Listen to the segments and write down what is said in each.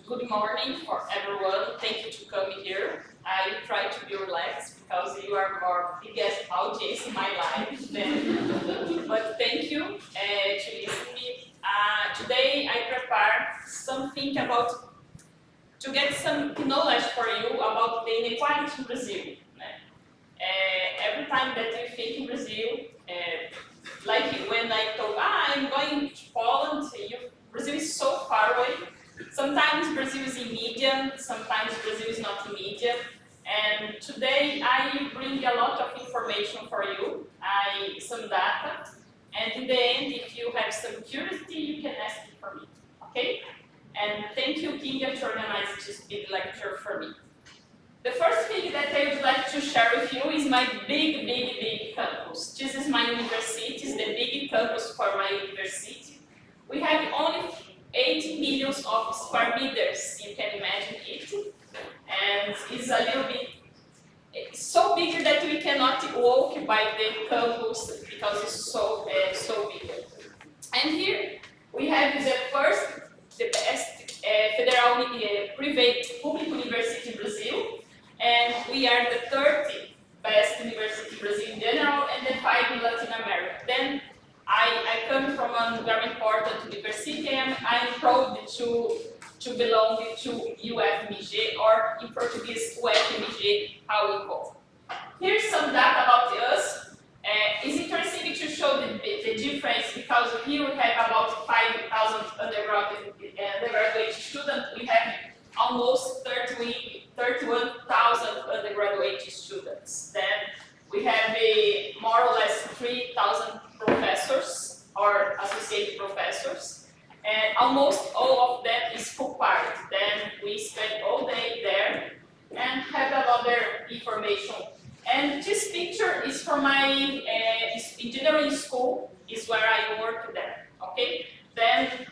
good morning for everyone. Thank you to come here. I try to be relaxed because you are more biggest audience in my life. But thank you to listen to me. Today I prepare something about to get some knowledge for you about the inequality in Brazil. Every time that you think in Brazil, like when I told, I'm going to Poland, Brazil is so far away. Sometimes Brazil is in media, sometimes Brazil is not in media. And today I bring a lot of information for you, some data. And in the end, if you have some curiosity, you can ask it for me, okay? And thank you, Kinga, to organize this big lecture for me. The first thing that I would like to share with you is my big campus. This is my university, it's the big campus for my university. We have only 80 million of square meters, you can imagine it. And it's a little bit, it's so big that we cannot walk by the campus because it's so big. And here we have the best federal private public university in Brazil. And we are the 30th best university in Brazil in general and the 5 in Latin America. Then I come from a very important university and I'm proud to belong to UFMG, or in Portuguese, UFMG, how we call. Here's some data about us. It's interesting to show the difference because here we have about 5,000 undergraduate students. We have almost 31,000 undergraduate students. Then we have more or less 3,000 professors or associate professors, and almost all of them is full part. Then we spend all day there and have another information. And this picture is from my engineering school, is where I work there, okay? Then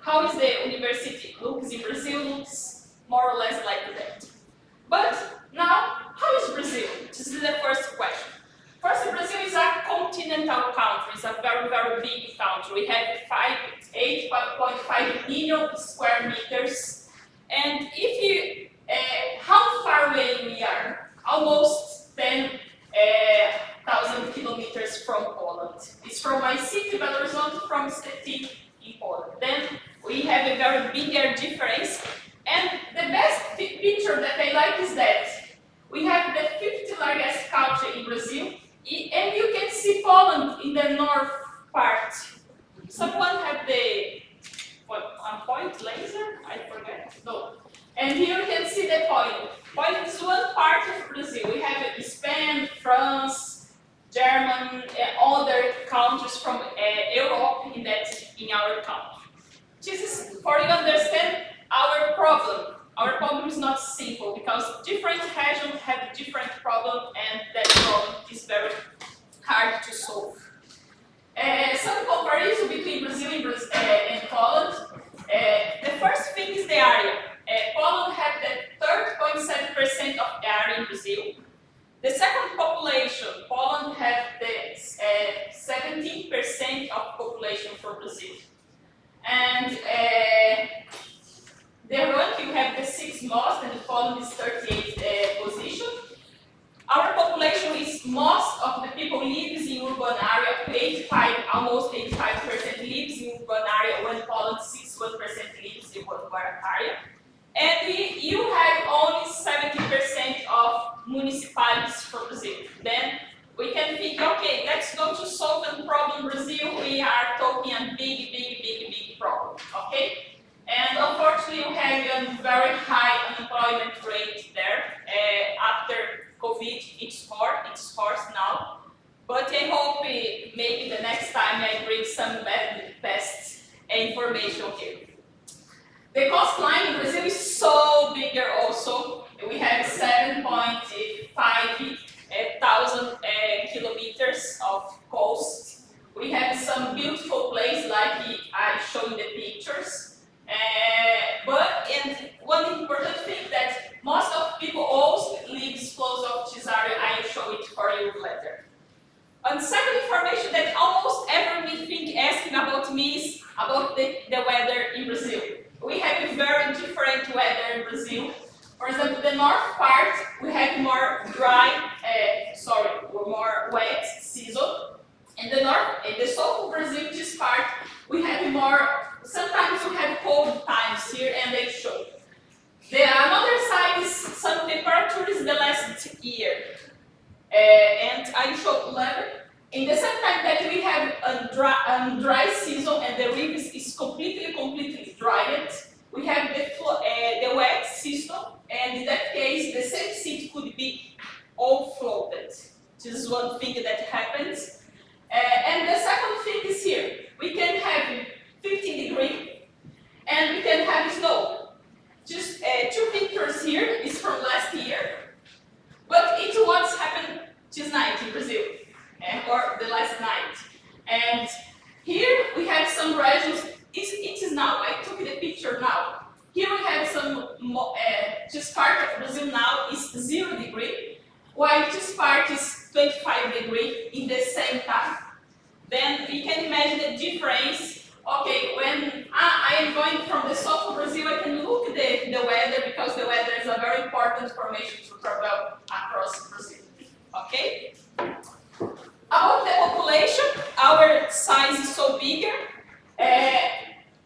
how is the university looks in Brazil? Looks more or less like that. But now, how is Brazil? This is the first question. First, Brazil is a continental country. It's a very big country. We have 8.5 million square meters. And if you, how far away we are? Almost 10,000 kilometers from Poland. It's from my city, Belo Horizonte, from Szczecinie in Poland. Then we have a very bigger difference. And the best picture that I like is that we have the 50th largest country in Brazil, and you can see Poland in the north part. Someone have the point laser? I forget. No. And here you can see the point. Point is one part of Brazil. We have Spain, France, Germany, other countries from Europe in our country. This is for you to understand our problem. Our problem is not simple because different regions have different problems, and that problem is very hard to solve. Some comparison between Brazil and Poland. The first thing is the area. Poland had the 30.7% of the area in Brazil. The second population, Poland had the 17% of population for Brazil. And the ranking, you have the 6th most, and Poland is 38th position. Our population is most of the people lives in urban area, almost 85% lives in urban area, when Poland 61% lives in urban area. And you have only 70% of municipalities for Brazil. Then we can think, okay, let's go to solve the problem Brazil. We are talking a big problem, okay? And unfortunately, you have a very high unemployment rate there. After COVID, it's worse now. But I hope maybe the next time I bring some best information here. The coastline in Brazil is so bigger also. We have 7.5 thousand kilometers of coast. We have some beautiful places like I showed in the pictures. And one important thing that most of people also lives close of this area. I will show it for you later. And second information that almost everything asking about me is about the weather in Brazil. We have a very different and I show 11. In the same time that we have a dry season and the river is completely dried, we have the wet season, and in that case, the same seat could be all floated. This is one thing that happens. And the second thing is here. We can have 15 degrees, and we can have snow. Just 2 pictures here is from last year, but it's what's happened this night in Brazil, or the last night. And here we have some regions. It is now. I took the picture now. Here we have some. This part of Brazil now is 0 degree, while this part is 25 degree in the same time. Then we can imagine the difference. Okay, when I am going from the south of Brazil, I can look at the weather, because the weather is a very important information to travel across Brazil. Okay? About the population, our size is so bigger.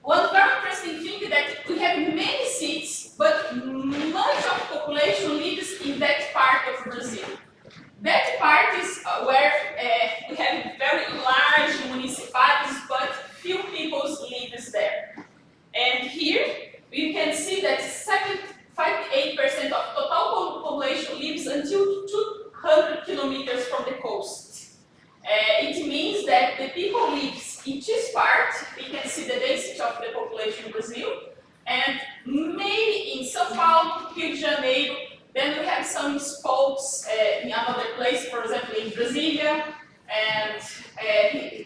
One very interesting thing that we have many cities, but much of the population lives in that part of Brazil. That part is where we have very large municipalities, but few people live there. And here you can see that 58% of total population lives until 200 kilometers from the coast. It means that the people live in this part. We can see the density of the population in Brazil, and maybe in São Paulo, Rio de Janeiro. Then we have some spots in another place, for example, in Brasilia, and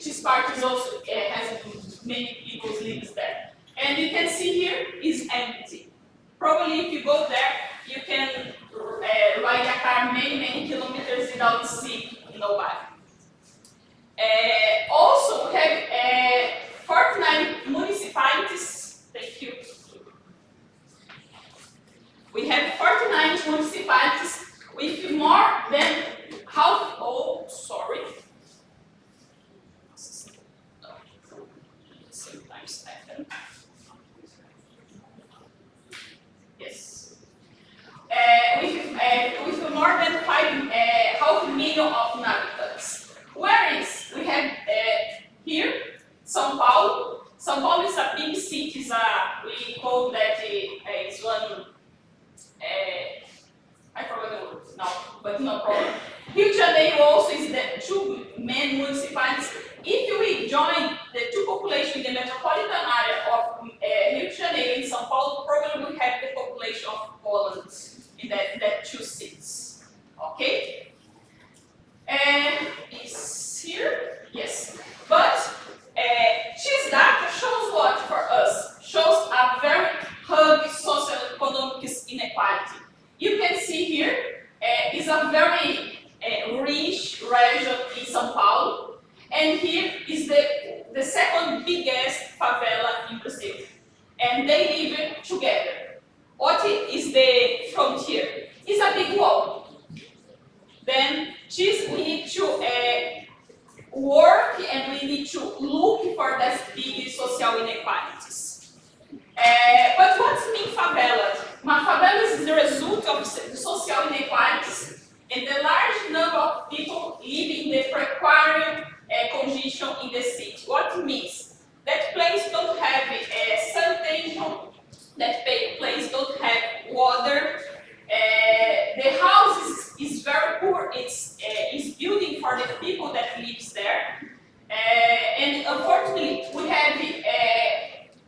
this part is also has many people live there. And you can see here is empty. Probably if you go there, you can ride a car many kilometers without seeing nobody. Also, we have 49 municipalities. Thank you. We have 49 municipalities with more than half. Oh, sorry. Sometimes happen. Yes. With more than half million of inhabitants. Whereas we have here São Paulo. São Paulo is a big city. We call that is one. I forgot the word now, but no problem. Rio de Janeiro also is the 2 main municipalities. If we join the 2 populations in the metropolitan area of Rio de Janeiro and São Paulo, probably we have the population of Poland in that 2 cities. Okay? Is here? Yes. But this data shows what for us? Shows a very high socioeconomic inequality. You can see here is a very rich region in São Paulo, and here is the second biggest favela in Brazil, and they live together. What is the frontier? It's a big wall. Then we need to work, and we need to look for these big social inequalities. But what's mean favela? Favela is the result of social inequalities and the large number of people living in the precarious condition in the city. What it means? That place don't have sanitation, that place don't have water, the house is very poor, it's building for the people that lives there, and unfortunately we have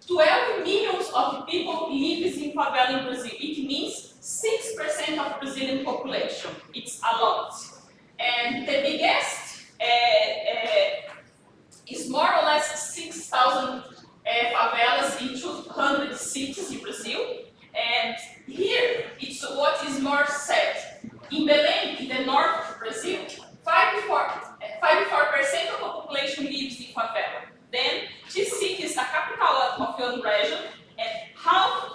12 millions of people live in favela in Brazil. It means 6% of Brazilian population. It's a lot. And the biggest is more or less 6,000 favelas in 200 cities in Brazil. And here, it's what is more sad. In Belém, in the north of Brazil, 54% of the population lives in favela. Then, this city is the capital of one region, and half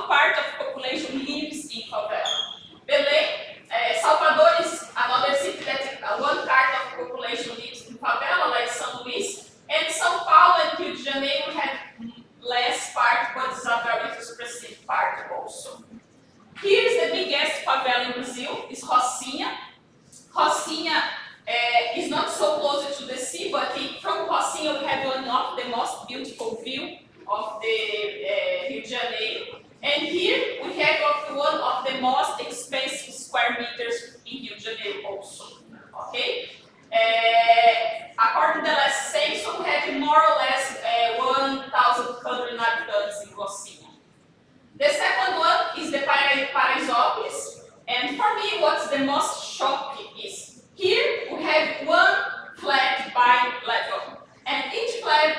part of the population lives in favela. Belém, Salvador is another city that one part of the population lives in favela, like São Luís, and São Paulo and Rio de Janeiro most beautiful view of the Rio de Janeiro. And here we have one of the most expensive square meters in Rio de Janeiro also. Okay? According to the last census, we have more or less 1,100 inhabitants in Gościliśmy. The second one is the Paraisópolis. And for me, what's the most shocking is here we have one flat by level. And each flat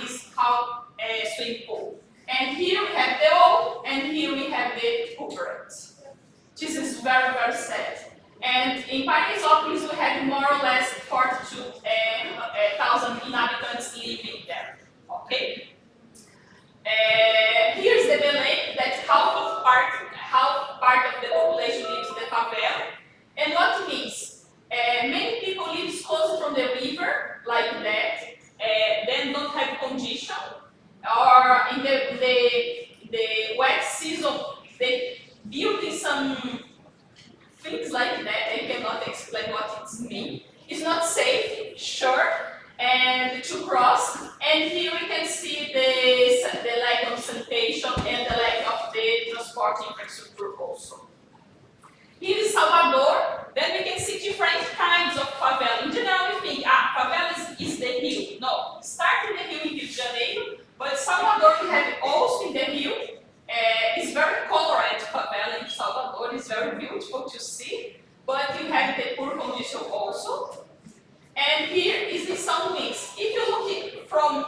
is called a swimming pool. And here we have the old, and here we have the covered. This is very, very sad. And in Paraisópolis, we have more or less 42,000 inhabitants living there. Okay? Here's the Belém, that half part of the population lives in the favela. And what it means? Many people live close from the river, like that, then don't have condition, or in the wet season, they build in some things like that. I cannot explain what it means. It's not safe, sure, and to cross. And here we can see the lack of sanitation and the lack of the transport infrastructure also. Here is Salvador. Then we can see different kinds of favela. In general, we think, favela is the hill. No, start in the hill in Rio de Janeiro, but Salvador we have also in the hill. It's very colored favela in Salvador. It's very beautiful to see. But you have the poor condition also. And here is the São Luís. If you look from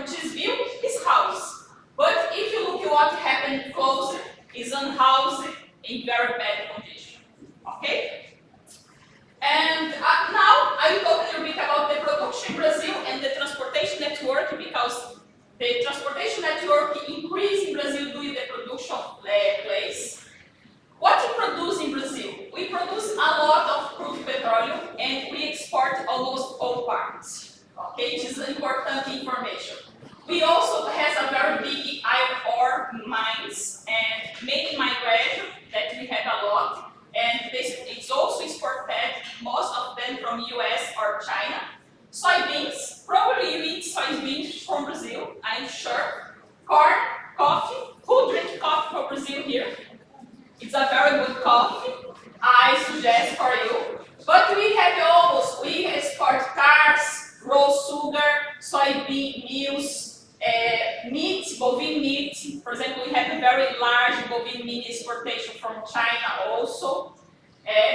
this view, it's house. But if you look at what happened closer, it's unhoused in very bad condition. Okay? And now I will talk a little bit about the production in Brazil and the transportation network, because the transportation network increased in Brazil due to the production place. What we produce in Brazil? We produce a lot of crude petroleum and we export almost all parts. Okay, this is important information. We also have a very big iron ore mines and many migration that we have a lot. And it's also exported, most of them from US or China. Soybeans, probably you eat soybeans from Brazil, I'm sure. Corn, coffee, who drink coffee from Brazil here? It's a very good coffee, I suggest for you. But we export cars, raw sugar, soybean meals, meat, bovine meat. For example, we have a very large bovine meat exportation from China also.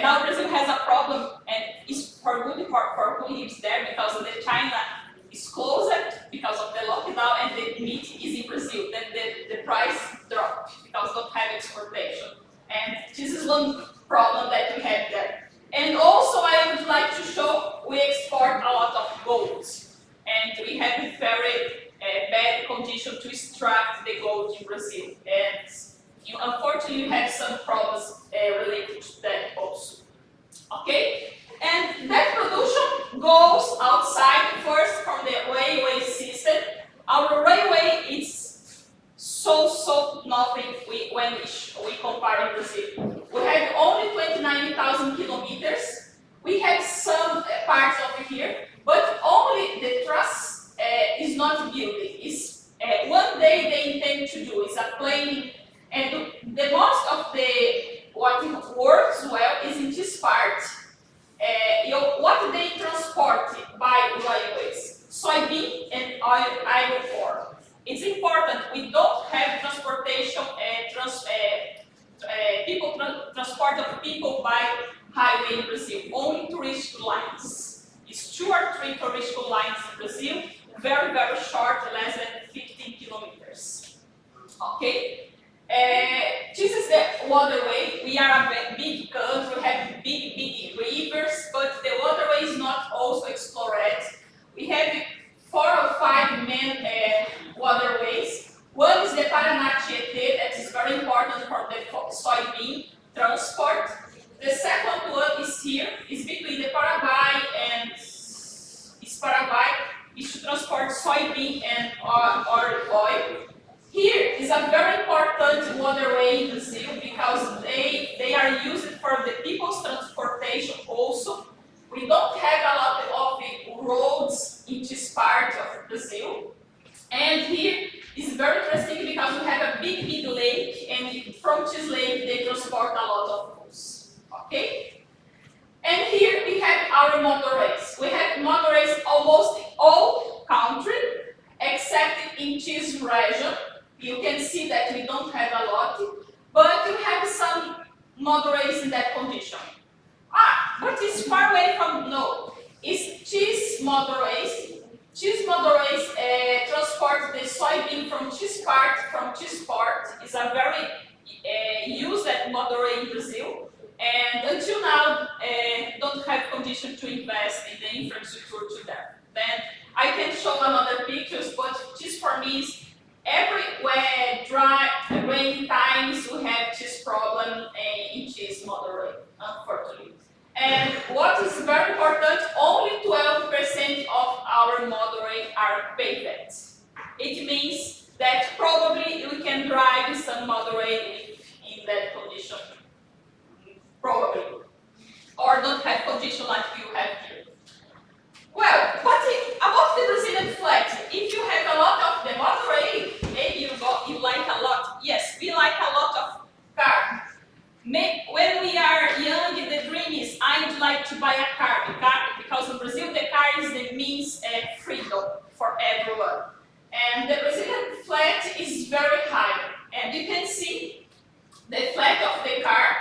Now Brazil has a problem, and it's for good for who lives there, because the China is closed because of the lockdown, and the meat is in Brazil. Then the price dropped because don't have exportation. And this is one problem that we have there. And also I would like to show we export a lot of gold. And we have a very bad condition to extract the gold in Brazil. And unfortunately, you have some problems related to that also. Okay? And that production goes outside first from the railway system. Our railway is so nothing when we compare in Brazil. We have only 29,000 kilometers. We have some parts over here, but only the truss is not building. It's one day they intend to do is a planing, and the most of what works well is in this part. What they transport by railways: soybean and iron ore. It's important. We don't have transportation, transport of people by highway in Brazil. Only tourist lines. It's 2 or 3 tourist lines in Brazil. Very, very short, less than 15 kilometers. Okay. This is the waterway. We are a big country. We have big rivers, but the waterway is not also explored. We have 4 or 5 main waterways. One is the Paraná-Tietê, that is very important for the soybean transport. The second one is here, is between the Paraguay and Paraguay, is to transport soybean and olive oil. Here is a very important waterway in Brazil because they are used for the people's transportation also. We don't have a lot of roads in this part Brazil. And here is very interesting because we have a big lake, and from this lake they transport a lot of goods. Okay? And here we have our motorways. We have motorways almost in all country, except in this region. You can see that we don't have a lot, but you have some motorways in that condition. But it's far away from, no. It's these motorways. These motorways transport the soybean from this part. It's a very used motorway in Brazil. And until now, don't have condition to invest in the infrastructure to that. Then I can show another pictures, but this for me is everywhere dry, rainy times we have this problem in this motorway, unfortunately. And what is very important, only 12% of our motorway are paved. It means that probably we can drive in some motorway in that condition. Probably. Or don't have condition like you have here. Well, but about the Brazilian flag, if you have a lot of the motorway, maybe you like a lot. Yes, we like a lot of car. When we are young, the dream is I'd like to buy a car because in Brazil the car is the means freedom for everyone. And the Brazilian flag is very high. And you can see the flag of the car.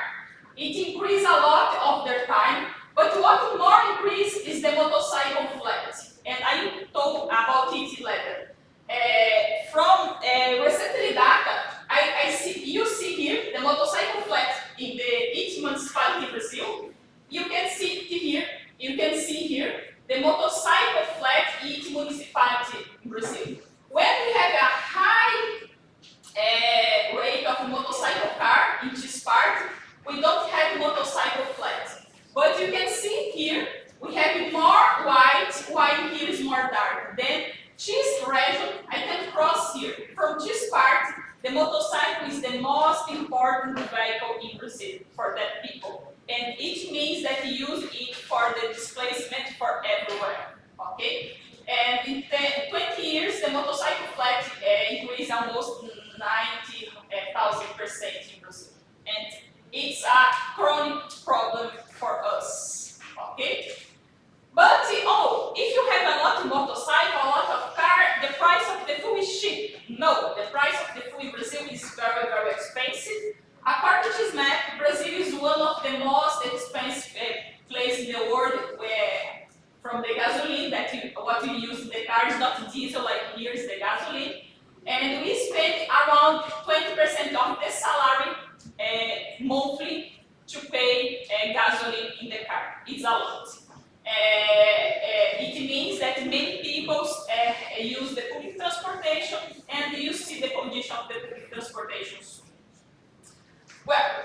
It increases a lot of their time, but what more increases is the motorcycle flat. And I told about it later. From recently data, you see here the motorcycle flat in each municipality in Brazil. You can see here, the motorcycle flat in each municipality in Brazil. When we have a high rate of motorcycle car in this part, we don't have motorcycle flat. But you can see here, we have more white, while here is more dark. Then this region, I can cross here. From this part, the motorcycle is the most important vehicle in Brazil for that people. And it means that you use it for the displacement for everywhere. Okay? And in 20 years, the motorcycle flat increased almost 90,000% in Brazil. And it's a chronic problem for us, okay? But if you have a lot of motorcycle, a lot of car, the price of the fuel is cheap. No, the price of the fuel in Brazil is very, very expensive. According to this map, Brazil is one of the most expensive places in the world where, from the gasoline, what you use in the car is not diesel, like here is the gasoline. And we spend around 20% of the salary monthly to pay gasoline in the car. It's a lot. It means that many people use the public transportation, and you see the condition of the public transportation. Well,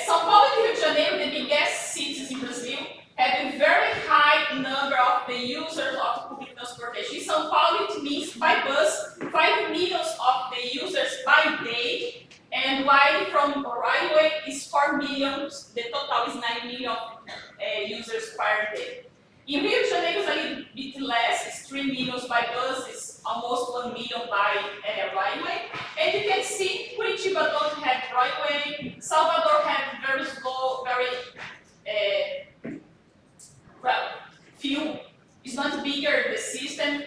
São Paulo and Rio de Janeiro, the biggest cities in Brazil, have a very high number of the users of public transportation. In São Paulo, it means by bus, 5 million of the users by day. And while from railway is 4 million, the total is 9 million users per day. In Rio de Janeiro, it's a little bit less, it's 3 million by bus, it's almost 1 million by railway. And you can see Curitiba don't have railway, Salvador have very slow, few. It's not bigger the system,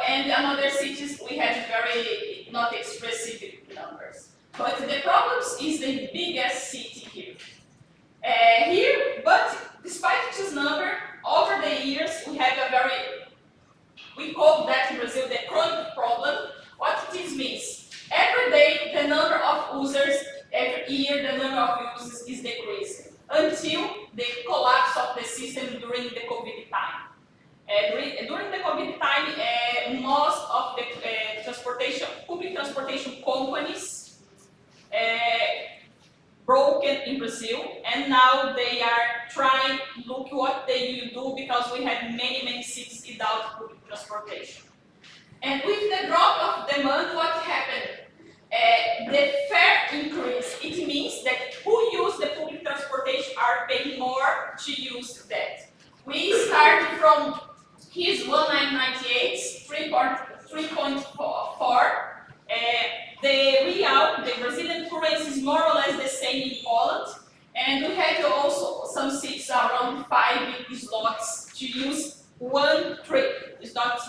and another cities we have very not expressive numbers. But the problem is the biggest city here. But despite this number, over the years we have we call that in Brazil the chronic problem. What this means? Every day the number of users, every year the number of users is decreasing until the collapse of the system during the COVID time. During the COVID time, most of the public transportation companies broken in Brazil, and now they are trying to look what they will do because we have many cities without public transportation. And with the drop of demand, what happened? The fare increase. It means that who use the public transportation are paying more to use that. We started from his 1998, 3 3.4. The real, the Brazilian currency is more or less the same in Poland. And we had also some seats around 5 slots to use one trip. It's not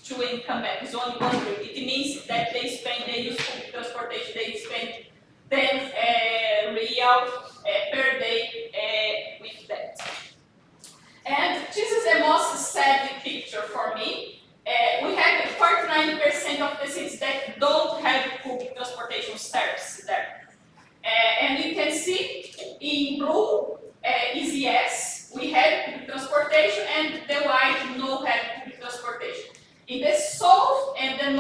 two and come back, it's only one trip. It means that they use public transportation, they spend 10 real per day with that. And this is the most sad picture for me. We have 49% of the cities that don't have public transportation service there. And you can see in blue is yes, we have public transportation, and the white no have public transportation. In the south and the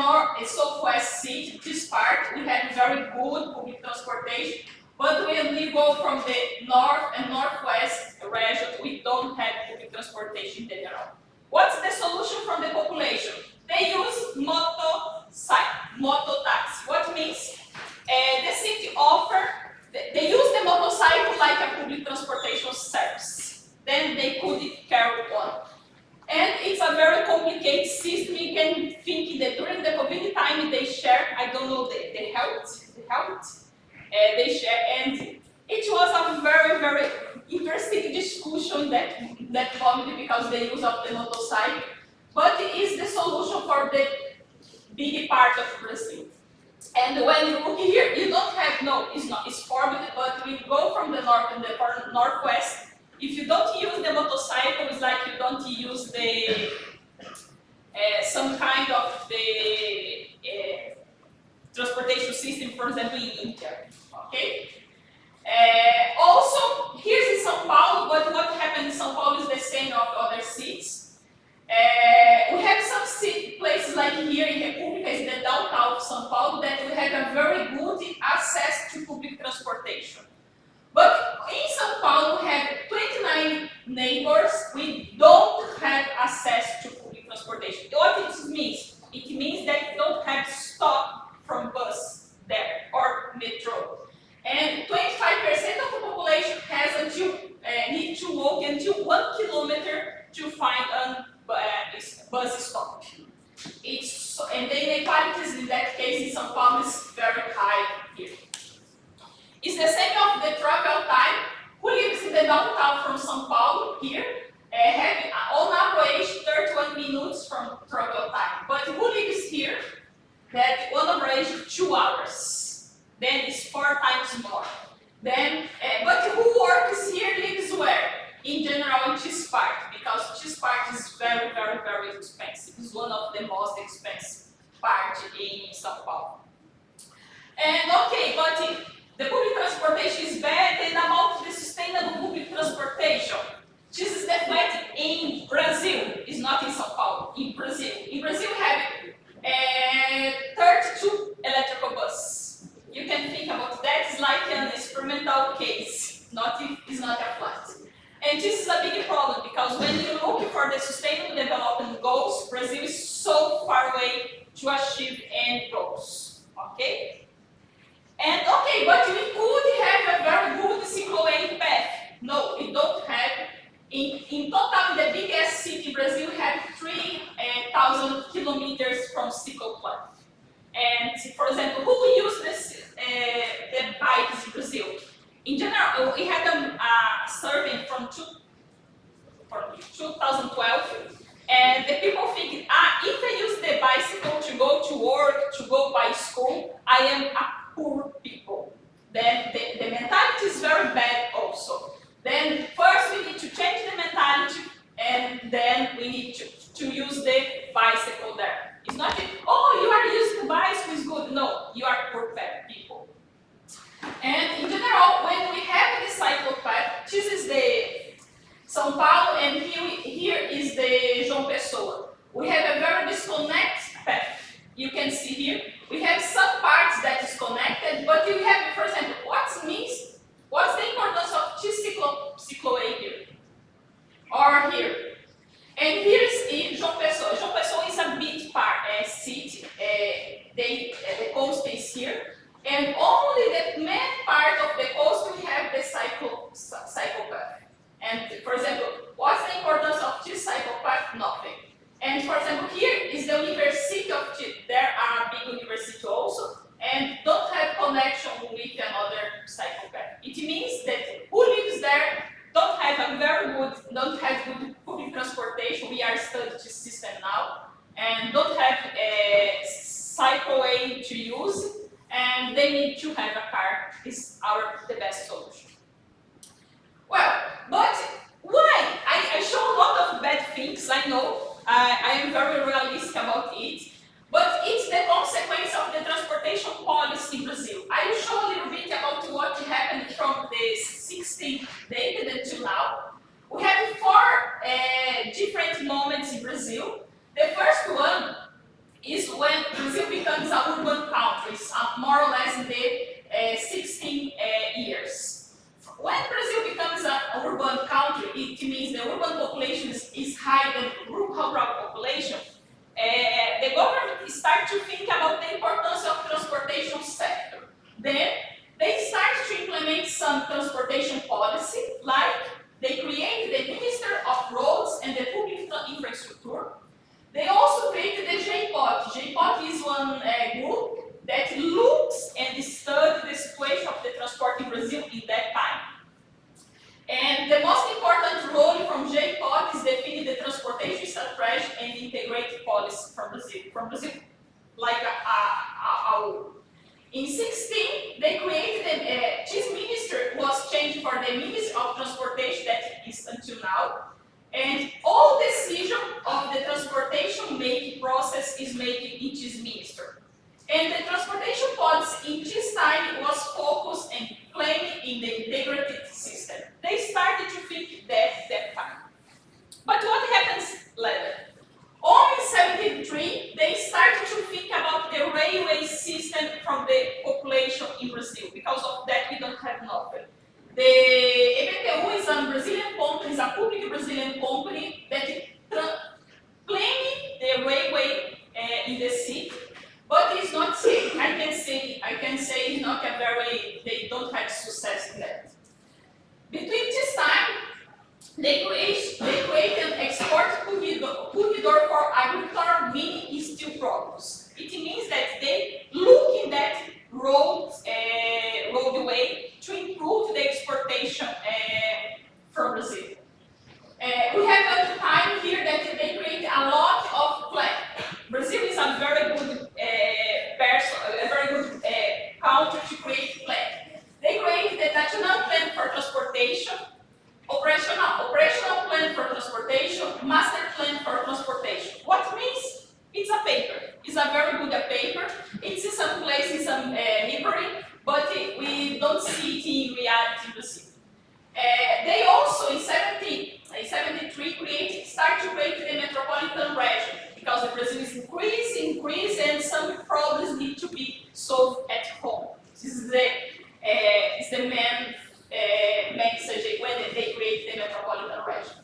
southwest city, this part, we have very good public transportation, but when we go from the north and northwest region, we don't have public transportation in general. What's the solution from the population? They use moto taxi. What means the city they use the motorcycle like a public transportation service. Then they could carry on. And it's a very complicated system. You can think that during the COVID time they share, I don't know, the health, they share, and it was a very, very interesting discussion that moment because the use of the motorcycle, but it is the solution for the big part of Brazil. And when you look here, you don't have, no, it's formed, but we go from the north and the northwest. If you don't use the motorcycle, it's like you don't use the some kind of the transportation system, for example, in India. Okay. Also, here's in São Paulo, but what happened in São Paulo is the same of other cities. We have some places like here in República, is the downtown of São Paulo, that we have a very good access to public transportation. But in São Paulo, we have 29 neighbors, we don't have access to public transportation. What it means? It means that you don't have stop from bus there or metro. And 25% of the population has need to walk until 1 kilometer to find a bus stop. And the inequalities in that case in São Paulo is very high here. It's the same of the travel time. Who lives in the downtown from São Paulo here have on average 31 minutes from travel time. But who lives here that on average 2 hours? Then it's 4 times more. Then, but who works here lives where? In general, in this part, because this part is very, very, very expensive. It's one of the most expensive parts in São Paulo. And okay, but the public transportation is bad, and about the sustainable public transportation. This is the fact in Brazil, it's not in São Paulo, in Brazil. In Brazil we have 32 electrical buses. You can think about that, it's like an experimental case, it's not a flat. And this is a big problem because when you look for the sustainable development goals, Brazil is so far away to achieve end goals, okay? And okay, but we could have a very good cycleway path. No, we don't have. In total, the biggest city in Brazil have 3,000 kilometers from cycle path. And for example, who will use the bikes in Brazil? In general, we had a survey from 2012, and the people think, if I use the bicycle to go to work, to go by school, I am a poor people. Then the mentality is very bad also. Then first we need to change the mentality, and then we need to use the bicycle there. It's not, you are using the bicycle is good. No, you are poor people. And in general, when we have the cycle path, this is the São Paulo, and here is the João Pessoa. We have a very disconnected path. You can see here, we have some parts that is connected, they need to have a car is the best solution. Well, but why? I show a lot of bad things, I know. I am very realistic about it. But it's the consequence of the transportation policy in Brazil. I will show a little bit about what happened from the 16th decade until now. We have four different moments in Brazil. The first one is when Brazil becomes an urban country, more or less in the 16 years. When Brazil becomes an urban country, it means the urban population is higher than rural population. The government starts to think about the importance of transportation sector. Then they start to implement some transportation policy, like they create the Minister of Roads and the Public Infrastructure. They also created the JPOT. JPOT is one group that looks and studies the situation of the transport in Brazil in that time. And the most important role from JPOT is defining the transportation strategy and integrated policy from Brazil, like in 16, they created this minister was changed for the Ministry of Transportation that is until now. And all decision of the transportation making process is made in this minister. And the transportation policy in this time was focused and planning in the integrated system. They started to think that time. But what happens later? Only in 73, they started to think about the railway system from the population in Brazil. Because of that, we don't have nothing. The EPTU is a Brazilian company, is a public Brazilian company that planning the railway in the city, but it's not. I can say it's not a very. They don't have success in that. Between this time, they create an export corridor for agriculture, meaning steel products. It means that they look in that roadway to improve the exportation from Brazil. We have a time here that they create a lot of plan. Brazil is a very good country to create plan. They create the National Plan for Transportation, operational plan for transportation, master plan for transportation. What means? It's a paper. It's a very good paper. It's in some places, some library, but we don't see it in reality in Brazil. They also, in 73, start to create the metropolitan region, because the Brazil is increasing, and some problems need to be solved at home. This is the main message when they create the metropolitan region.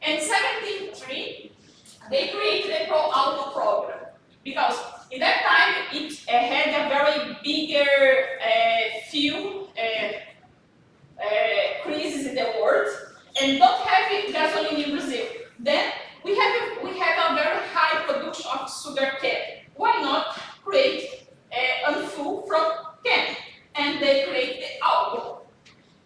In 73, they created the Pro-Auto program, because in that time it had a very bigger fuel crisis in the world, and don't have gasoline in Brazil. Then we have a very high production of sugar cane. Why not create a fuel from cane? And they create the alcohol.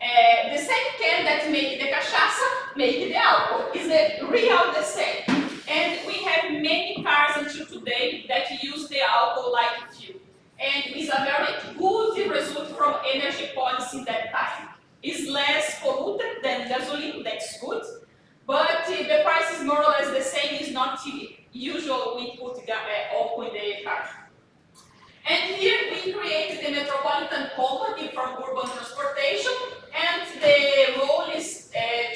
The same cane that make the cachaça make the alcohol. Is the real the same. And we have many cars until today that use the alcohol like fuel. And it's a very good result from energy policy that time. It's less polluted than gasoline, that's good. But the price is more or less the same. It's not usual we put alcohol in the car. And here we created the metropolitan company from urban transportation, and the role is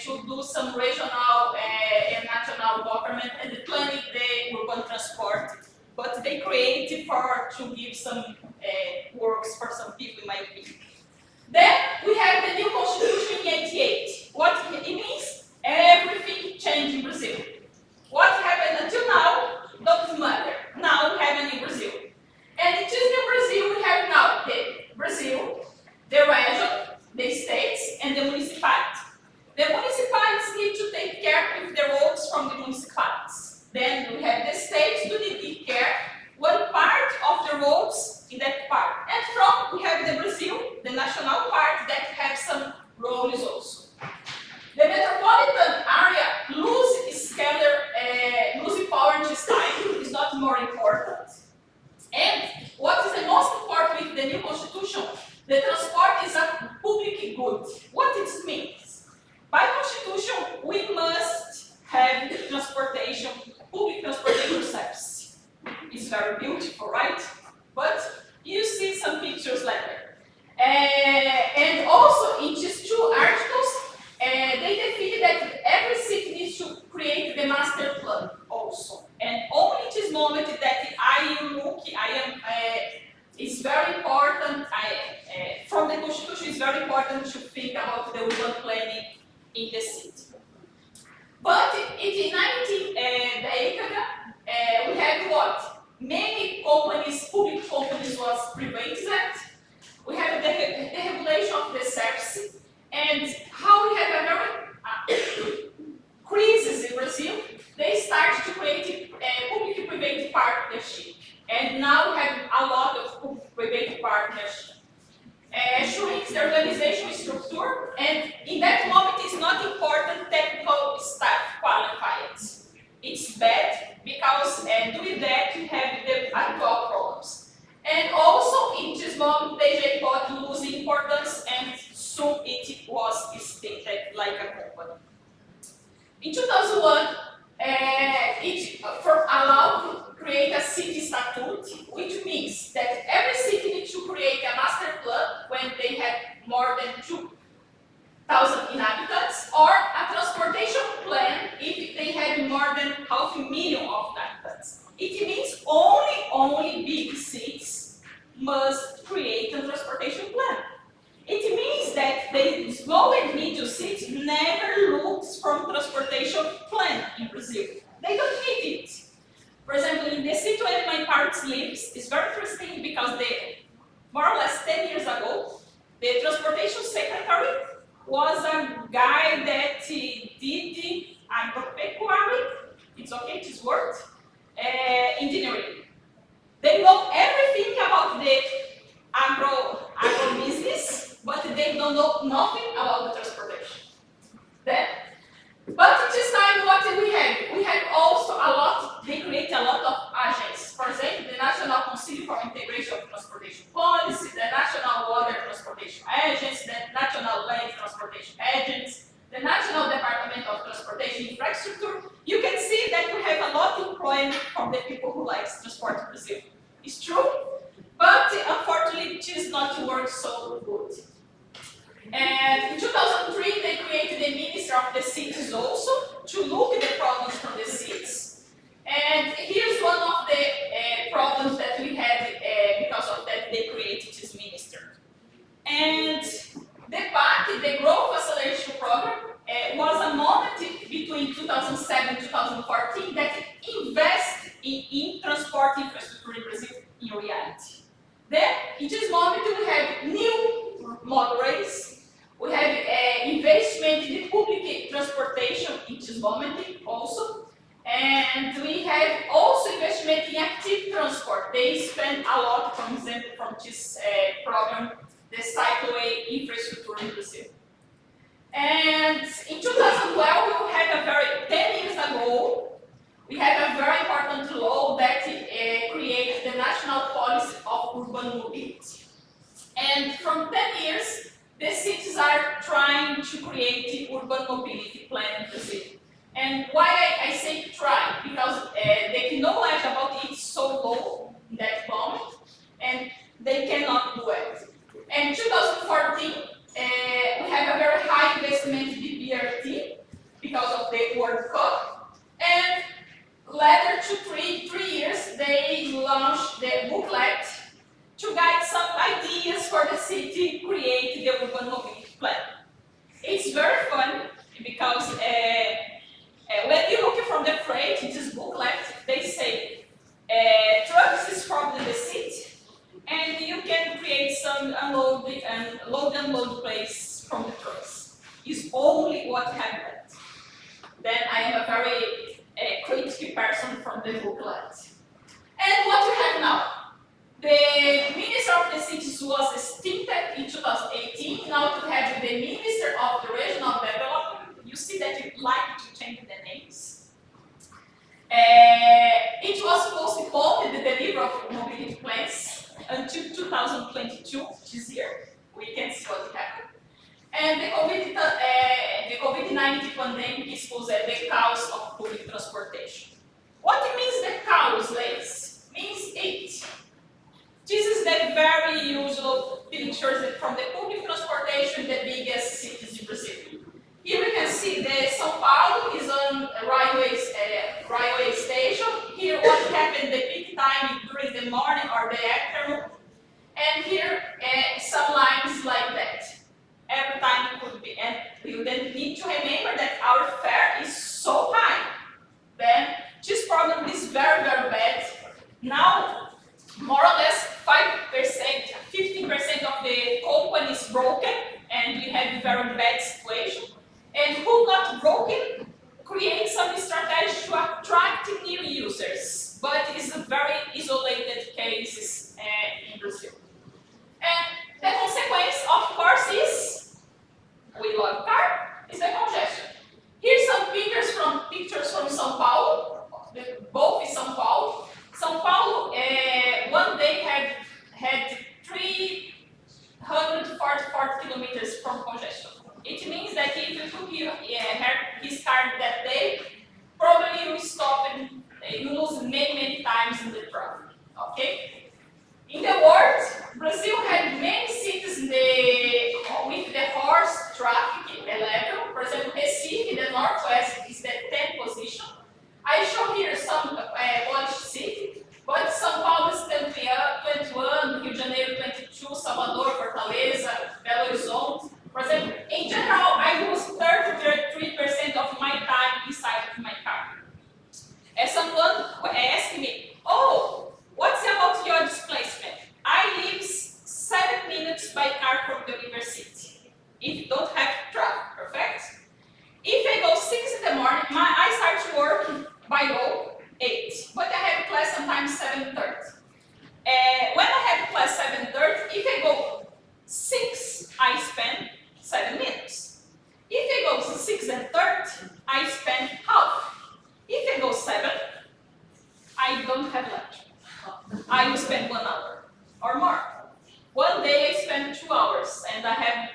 to do some regional and national government and planning the urban transport. But they created to give some works for some people, in my opinion. Then we have the new constitution in 88. What it means? Everything changed in Brazil. What happened until now doesn't matter. Now we have a new Brazil. And in this new Brazil, we have now the Brazil, the region, the states, and the municipalities. The municipalities need to take care of the roads from the municipalities. Then we have the states to take care one part of the roads in that part. And from we have the Brazil, the national part that have some roads also. The metropolitan area loses power in this the transport is a public good. What it means? By constitution, we must have transportation, public transportation service. It's very beautiful, right? But you see some pictures like that. And also, in just 2 articles, they define that every city needs to create the master plan also. And only at this moment that it's very important, from the constitution, it's very important to think about the urban planning in the city. But in 19 decade, we have what? Many companies, public companies was privatized. We have the regulation of the service, and how we have a very crisis in Brazil, they start to create a public-private partnership. And now we have a lot of public-private partnership. Shrinks the organizational structure, and in that moment it's not important technical staff qualified. It's bad because doing that you have the actual problems. And also in this moment the got losing importance, and soon it was stated like a company. In 2001, it allowed to create a city statute, which means that every city needs to create a master plan when they have more than 2,000 inhabitants, or a transportation plan if they have more than 500,000 of inhabitants. It means only big cities must create a transportation plan. It means that the small and medium cities never looks from transportation plan in Brazil. They don't need it. For example, in the city where my parents live, it's very interesting because more or less 10 years ago, the transportation secretary was a guy that did agropecuary, it's okay, it's word, engineering. They know everything about the agro business, but they don't know nothing about the transportation. But at this time, what do we have? We have also a lot, they create a lot of agencies. For example, the National Council for Integration of Transportation Policy, the National Water Transportation Agency, the National Land Transportation Agency, the National Department of Transportation Infrastructure. You can see that we have a lot of employment from the people who like transport in Brazil. It's true, but unfortunately it is not work so good. And in 2003, they created the Minister of the Cities also to look at the problems from the cities. And here's one of the problems that we had because of that they created this minister. And the PAC, the Growth Acceleration Program, was a moment between 2007 and 2014 that invested in transport infrastructure in Brazil in reality. Then, in this moment, we have new motorways. We have investment in the public transportation in this moment also. And we have also investment in active transport. They spend a lot, for example, from this program, the cycleway infrastructure in Brazil. And in 2012, we have 10 years ago, we have a very important law that creates the National Policy of Urban Mobility. And from 10 years, the cities are trying to create urban mobility plan in Brazil. And why I say try? Because the knowledge about it is so low in that moment, and they cannot do it. And 2014, we have a very high investment in the BRT because of the World Cup. And later to three years, they launched the booklet to guide some ideas for the city to create the urban mobility plan. It's very fun because when you look from the freight in this booklet, they say trucks is from the city, and you can create some load and place from the trucks. It's only what happened. Then I am a very critical person from the booklet. And what we have now? The Minister of the Cities was extincted in 2018. Now to have the Minister of the Regional Development. You see that you like to change the names. It was postponed the delivery of mobility plans until 2022, this year. And the COVID-19 pandemic exposed the chaos of public transportation. What means the chaos, ladies? Means it. This is the very usual pictures from the public transportation, the biggest cities in Brazil. Here we can see that São Paulo is on a railway station. Here what happened the peak time during the morning or the afternoon. And here some lines like that. Every time it could be. And you then need to remember that our fare is so high. Then this problem is very, very bad. Now, more or less 5%, 15% of the company is broken, and we have a very bad situation. And who not broken, create some strategy to attract new users, but it's a very isolated cases in Brazil. And the consequence, of course, is we love car, is the congestion. Here's some pictures from São Paulo, both in São Paulo. São Paulo one day had 344 kilometers from congestion. It means that if you took his car that day, probably you stop and you lose many times in the traffic. Okay? In the world, Brazil had many cities with the horse traffic level. For example, Recife in the northwest is the 10th position. I show here some Polish city, but São Paulo is 21, Rio de Janeiro 22, Salvador, Fortaleza, Belo Horizonte. For example, in general, I lose 33% of my time inside of my car. Someone asked me, oh, what's about your displacement? I live 7 minutes by car from the university. If you don't have traffic, perfect? If I go 6 in the morning, I start to work by law 8, but I have class sometimes 7:30. When I have class 7:30, if I go 6, I spend 7 minutes. If I go 6:30, I spend half. If I go 7, I don't have lunch. I will spend 1 hour or more. One day I spent 2 hours, and I have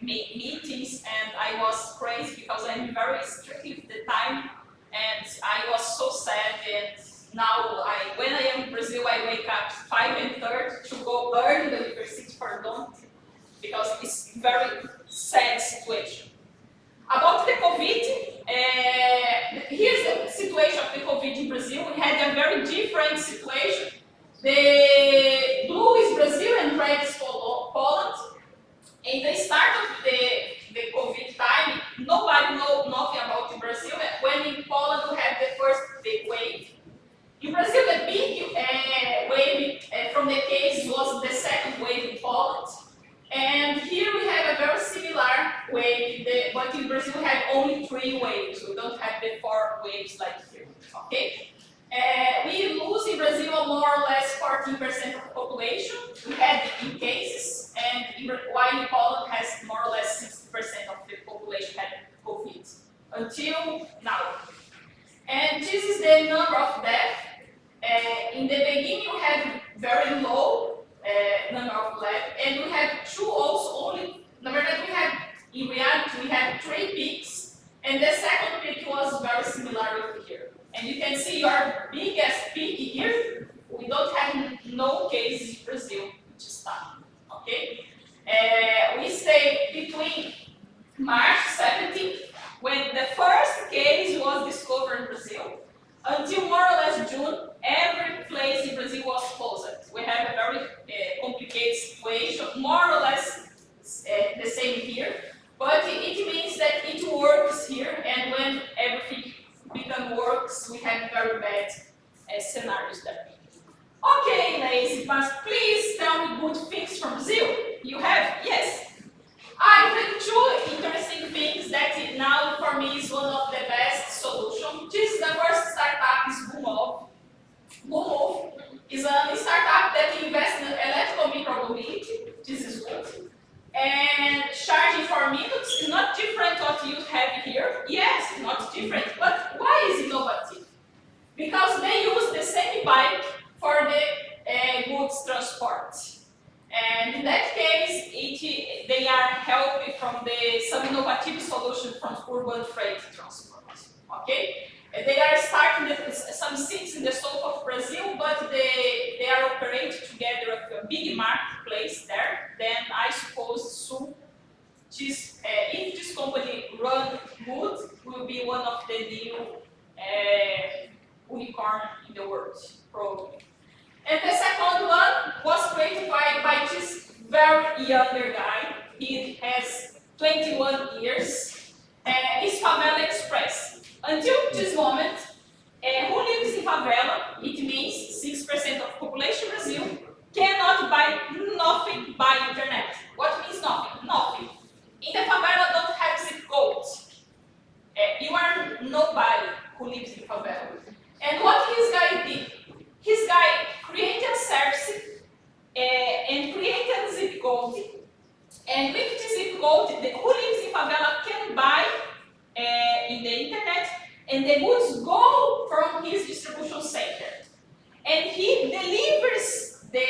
meetings, and I was crazy because I'm very strict with the time, and I was so sad. And now when I am in Brazil, I wake up 5:30 to go early to the university for lunch because it's a very sad situation. About the COVID, here's the situation of the COVID in Brazil. We had a very different situation. The blue is Brazil and red is Poland. In the start of the COVID time, nobody knows nothing about Brazil. When in Poland we had the first big wave. In Brazil, the big wave from the case was the second wave in Poland. And here we have a very similar wave, but in Brazil we have only 3 waves. We don't have the 4 waves like here. Okay? We lose in Brazil more or less 14% of the population. We had in cases, and while in Poland has more or less 60% of the population had COVID until now. And this is the number of deaths. In the beginning, we have very low number of deaths, and we have 2 also only. Number that we have in reality we have 3 peaks, and the second peak was very similar over here. And you can see our biggest peak here. We don't have no cases in Brazil, which is time. Okay, we stay between March 17th, when the first case was discovered in Brazil, until more or less June. Every place in Brazil was closed. We have a very complicated situation, more or less the same here, but it means that it works here, and when everything works, we have very bad scenarios there. Okay, Leise, but please tell me good things from Brazil. You have? Yes. I think 2 interesting things that now for me is one of the best solutions. This is the first startup is Wykwad. Wykwad is a startup that invests in electrical micromobility. This is good. And charging for minutes is not different what you have here. Yes, it's not different, but why is it innovative? Because they use the same bike for the goods transport. And in that case, they are helping from from some innovative solutions from urban freight transport. Okay, they are starting some cities in the south of Brazil, but they are operating together with a big marketplace there. Then I suppose soon, if this company run good, will be one of the new unicorn in the world, probably. And the second one was created by this very younger guy. He has 21 years. It's Favela Express. Until this moment, who lives in favela, it means 6% of population Brazil, cannot buy nothing by internet. What means nothing? Nothing. In the favela, don't have zip codes. You are nobody who lives in favela. And what his guy did? His guy created a service and created a zip code. And with the zip code, who lives in favela can buy in the internet, and the goods go from his distribution center. And he delivers the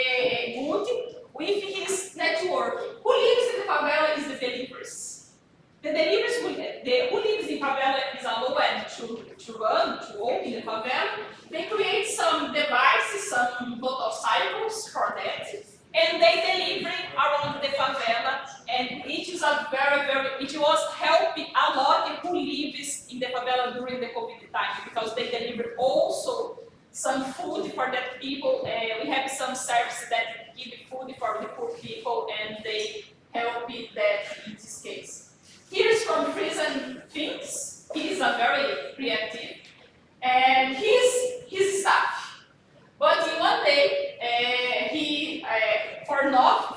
good with his network. Who lives in the favela is the deliverers. The deliverers, who lives in favela is allowed to run, to open the favela. They create some devices, some motorcycles for that, and they deliver around the favela, and it is it was helping a lot who lives in the favela during the COVID time, because they deliver also some food for that people. We have some services that give food for the poor people, and they help it that in this case. Here is from Prison Things. He is a very creative, and his staff. But in one day,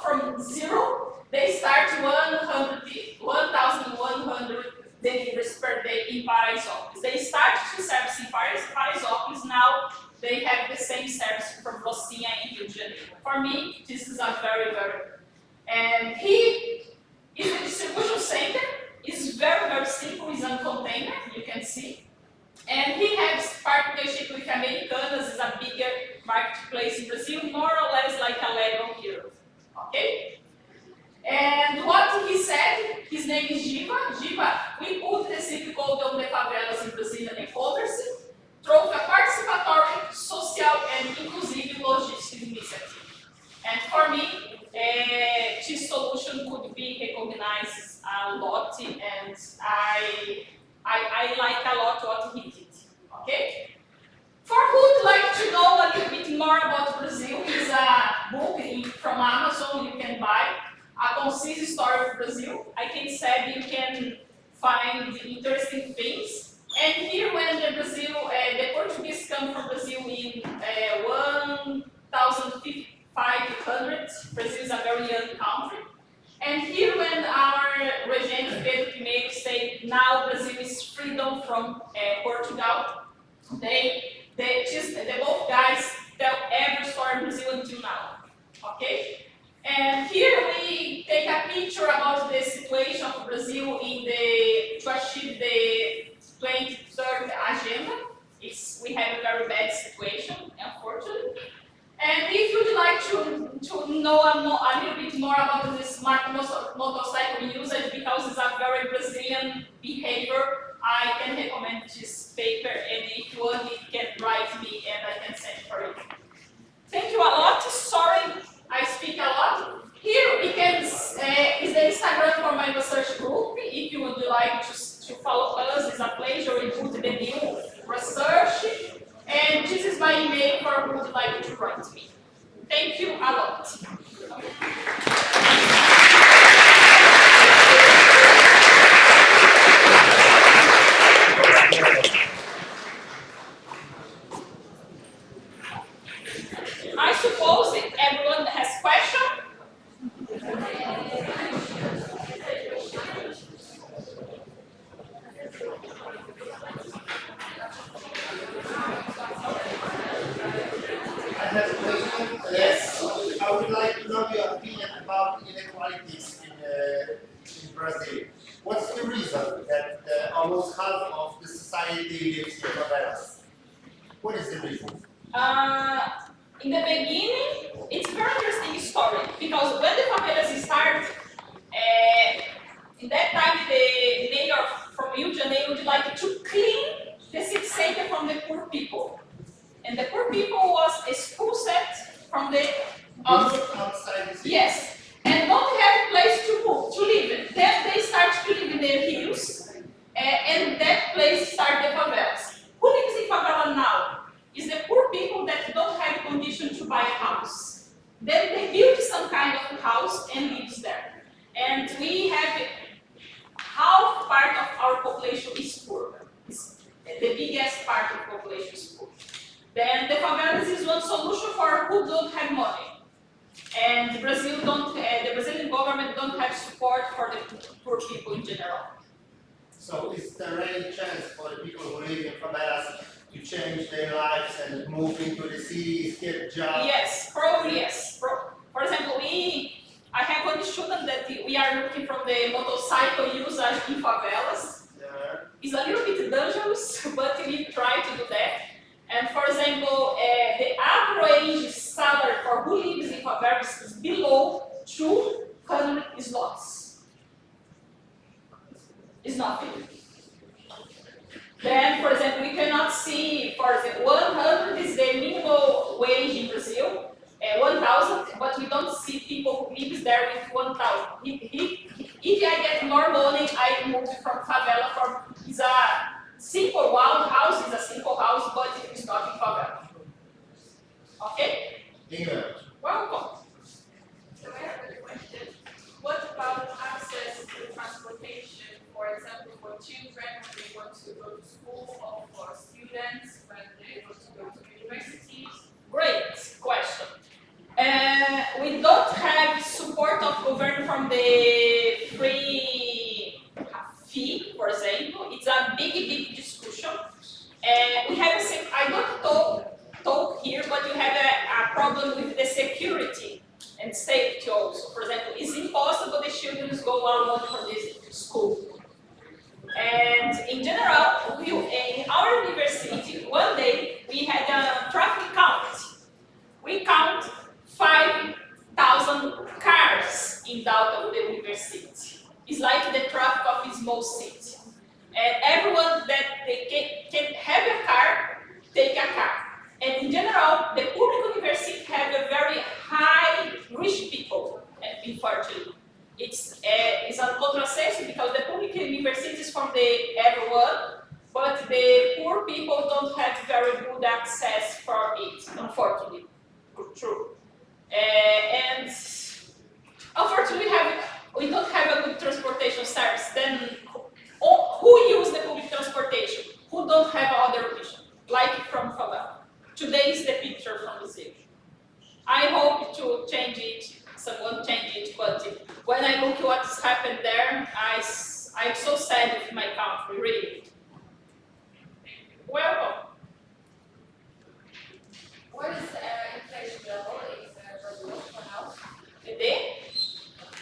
from zero, they start 1,100 deliveries per day in Paraisópolis. They start to service in Paraisópolis. Now they have the same service from Rocinha in Rio de Janeiro. For me, this is a very, and he is the distribution center. It's very simple. It's on container, you can see. And he has partnership with Americanas, is a bigger marketplace in Brazil, more or less like a Lego here. Okay? And what he said, his name is Giva. Giva, we put the zip code on the favelas in Brazilian e-commerce through a participatory, social, and inclusive logistics initiative. And for me, this solution could be recognized a lot, and I like a lot what he did. Okay? For who would like to know a little bit more about Brazil, is a book from Amazon you can buy, A Concise Story of Brazil. I can say you can find interesting things. And here when the Portuguese come from Brazil in 1,500, Brazil is a very young country. And here when our regent Pedro I say now Brazil is freedom from Portugal, the both guys tell every story in Brazil until now. Okay? And here we take a picture about the situation of Brazil to achieve the 23rd agenda. We have a very bad situation, unfortunately. And if you'd like to know a little bit more about this smart motorcycle usage, because it's a very Brazilian behavior, I can recommend this paper, and if you want, you can write me and I can send for you. Thank you a lot. Sorry, I speak a lot. Here we can is the Instagram for my research group. If you would like to follow us, it's a pleasure. We put the new research. And this is my email for who would like to write to me. Thank you a lot. I suppose if everyone has questions. Yes, I would like to know your opinion about inequalities in Brazil. What's the reason that almost half of the society lives in favelas? What is the reason? In the beginning, it's a very interesting story, because when the favelas started, In that time, the mayor from Rio de Janeiro would like to clean the city center from the poor people. And the poor people was expulsed from the outside the city. yes, and don't have a place to move, to live. Then they start to live in the hills, and that place start the favelas. Who lives in favela now? Is the poor people that don't have condition to buy a house. Then they build some kind of house and lives there. And we have half part of our population is poor. The biggest part of the population is poor. Then the favelas is one solution for who don't have money. And Brazil don't, the Brazilian government don't have support for the poor people in general. So is there any chance for the people who live in favelas to change their lives and move into the cities, get jobs? Yes, probably yes. For example, I have one student that we are looking from the motorcycle usage in favelas. Yeah. It's a little bit dangerous, but we try to do that. And for example, the average salary for who lives in favelas is below 200 zlotys. It's nothing. Then, for example, we cannot see, for example, 100 is the minimum wage in Brazil, 1,000, but we don't see people who live there with 1,000. If I get more money, I move from favela. It's a simple wild house, it's a simple house, but it's not in favela. Okay? England. Welcome. So I have a question. What about access to transportation, for example, for children when they want to go to school, or for students when they want to go to universities? Great question. We don't have support of government from the free fee, for example. It's a big discussion. We have, I don't talk here, but you have a problem with the security and safety also. For example, it's impossible the children go alone for this school. And in general, in our university, one day we had a traffic count. We count 5,000 cars in out of the university. It's like the traffic of a small city. And everyone that they can have a car, take a car. And in general, the public university have a very high rich people, unfortunately. It's a contrasense because the public university is from everyone, but the poor people don't have very good access for it, unfortunately. True. And unfortunately, we don't have a good transportation service. Then who use the public transportation? Who don't have other option, like from favela? Today is the picture from Brazil. I hope to change it. Someone change it, but when I look what's happened there, I'm so sad with my country, really. Welcome. What is inflation level in Brazil for now?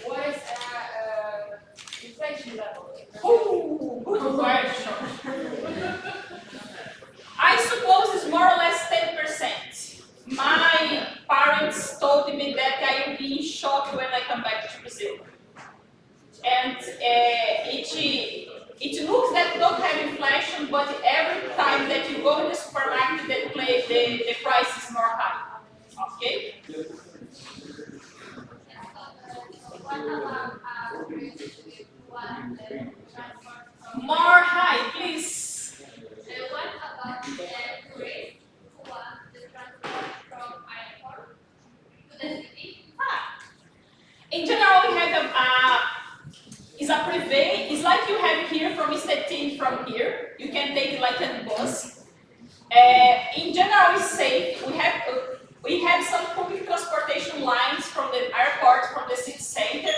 What is inflation level in Brazil? Oh, good question. I suppose it's more or less 10%. My parents told me that I will be in shock when I come back to Brazil. And it looks that don't have inflation, but every time that you go in the supermarket, the price is more high. Okay? More high, please. What about the tourists who want the transport from airport to the city? In general, we have it's a privé. It's like you have here from Szczecinie from here. You can take like a bus. In general, it's safe. We have some public transportation lines from the airport, from the city center,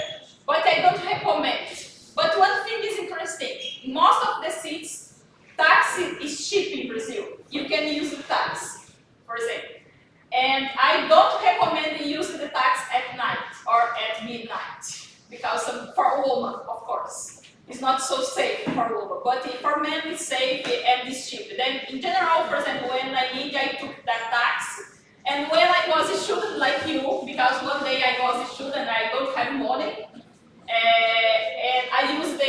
but I don't recommend. But one thing is interesting. Most of the cities, taxi is cheap in Brazil. You can use the taxi, for example. And I don't recommend using the taxi at night or at midnight, because for a woman, of course, it's not so safe for a woman. But for men, it's safe and it's cheap. Then, in general, for example, when I took that taxi, and when I was a student like you, because one day I was a student, I don't have money, and I used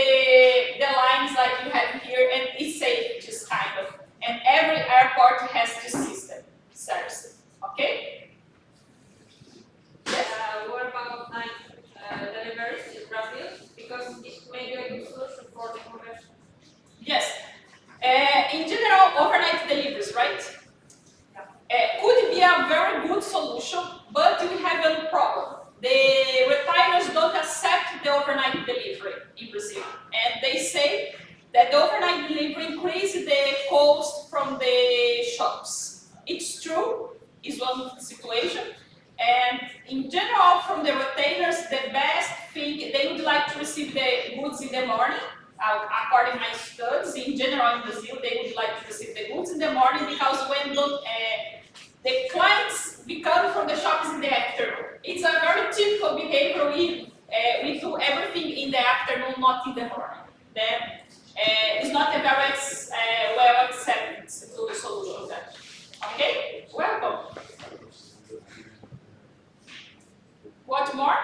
airport has this system, seriously, okay? What about deliveries in Brazil? Because it may be a good solution for the conversion. Yes. In general, overnight deliveries, right? Could be a very good solution, but we have a problem. The retailers don't accept the overnight delivery in Brazil, and they say that the overnight delivery increases the cost from the shops. It's true, it's one situation, and in general, from the retailers, the best thing, they would like to receive the goods in the morning. According to my studies, in general in Brazil, they would like to receive the goods in the morning because when the clients become from the shops in the afternoon. It's a very typical behavior. We do everything in the afternoon, not in the morning. Then it's not a very well accepted solution. Then. Okay, welcome. What more?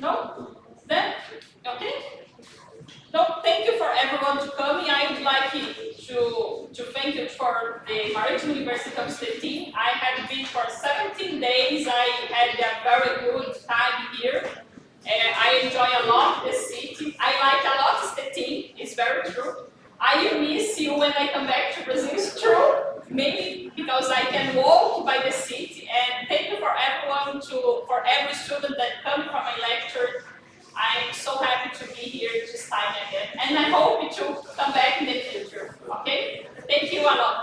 No? Then, okay. No, thank you for everyone to coming. I would like to thank you for the Maritime University of Szczecinie. I have been for 17 days. I had a very good time here. I enjoy a lot the city. I like a lot Szczecinie. It's very true. I miss you when I come back to Brazil. It's true. Maybe because I can walk by the city. And thank you for everyone, for every student that come from my lecture. I'm so happy to be here this time again, and I hope to come back in the future, okay? Thank you a lot.